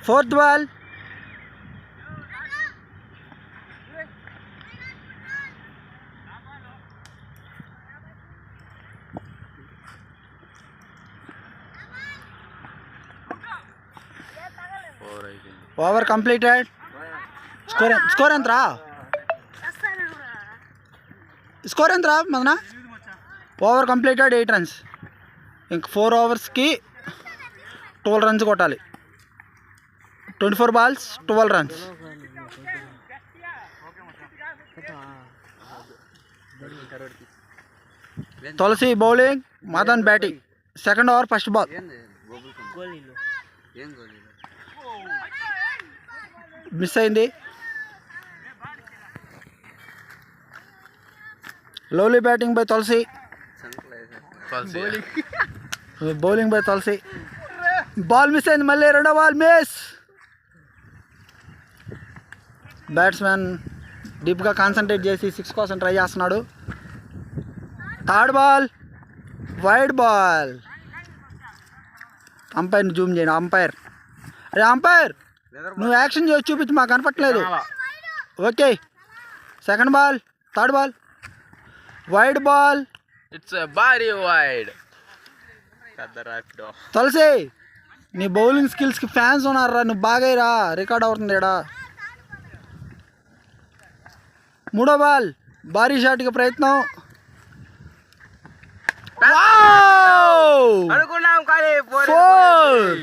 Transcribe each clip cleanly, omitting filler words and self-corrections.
Fourth ball. Over completed. Score entra. Score entra Madana. Over completed 8 runs. ఇంక 4 ఓవర్స్కి 12 runs కొట్టాలి. 24 balls 12 runs. Tulasi bowling, Madan batting. Second over first ball. Miss అయింది. Lovely batting by Tulasi. Bowling by Tulasi. Ball miss అయింది మళ్ళీ. రెండో ball miss. Batsmen డీప్గా concentrate చేసి 6 కోసం try చేస్తున్నాడు. Third ball wide ball. అంపైర్ని జూమ్ చేయండి. అంపైర్, అరే అంపైర్ నువ్వు యాక్షన్ చేసి చూపించి మాకు కనపట్లేదు. Okay, second ball, third ball, wide ball. It's భారీ వైడ్. తులసి నీ బౌలింగ్ స్కిల్స్కి ఫ్యాన్స్ ఉన్నారా, నువ్వు బాగా రికార్డ్ అవుతుంది ఇక్కడ. మూడో బాల్ భారీ షాట్కి ప్రయత్నం.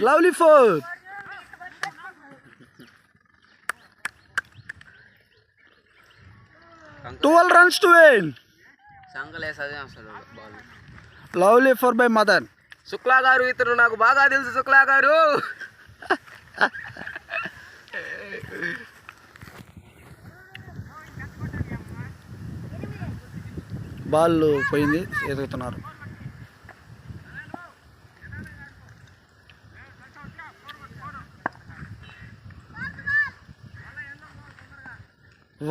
Lovely 4. 12 runs to win. Lovely 4 by Madan. Shukla garu ఇతను నాకు బాగా తెలుసు. శుక్లా గారు బాల్ పోయింది, ఎదుగుతున్నారు.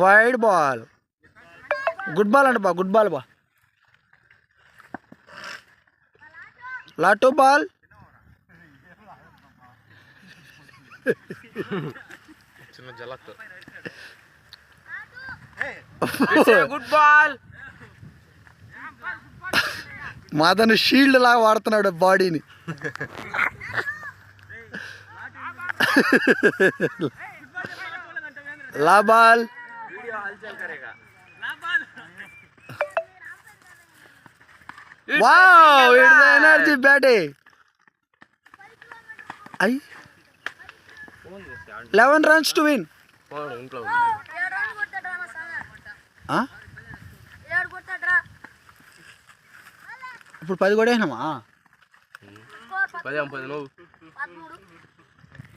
Wide ball. గుడ్ బాల్ అంట బా, గుడ్ బాల్ బా. లాటో బాల్. చిన్న జలక్. Good ball. మాదను షీల్డ్ లాగా వాడుతున్నాడు బాడీని. లా ball. Wow, it's energy batting. 11 runs to win. ఇప్పుడు 10 కొట్టేసినామా?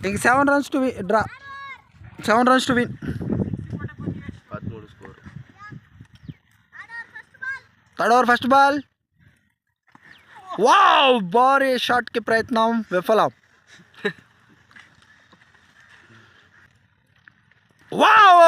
ఇంక 7 runs to win. Draw. 7 runs to win. 13 score. Third over first ball. Wow, భారీ షాట్కి ప్రయత్నం విఫలం. వావ్.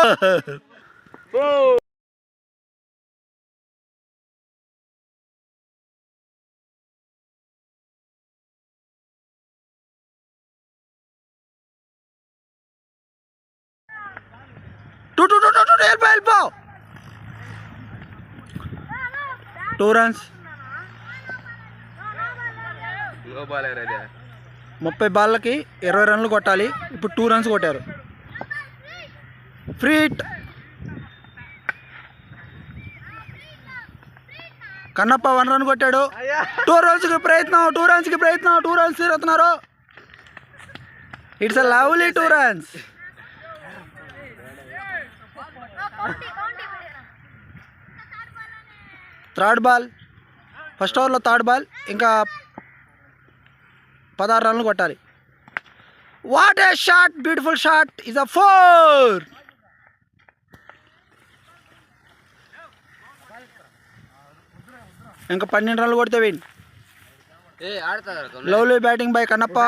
వెళ్ళిపో. 2 runs. 30 బాళ్ళకి 20 runs కొట్టాలి. ఇప్పుడు 2 runs కొట్టారు. Free hit. కన్నప్ప 1 run కొట్టాడు. 2 runsకి ప్రయత్నం. 2 runsకి ప్రయత్నం. 2 runs తీరుతున్నారు. It's a lovely 2 runs. Third ball. First ఓవర్లో థర్డ్ బాల్. ఇంకా 16 runs కొట్టాలి. What a shot, beautiful shot. Is a 4. ఇంకా 12 runs కొడితే win. Lovely batting by Kannappa.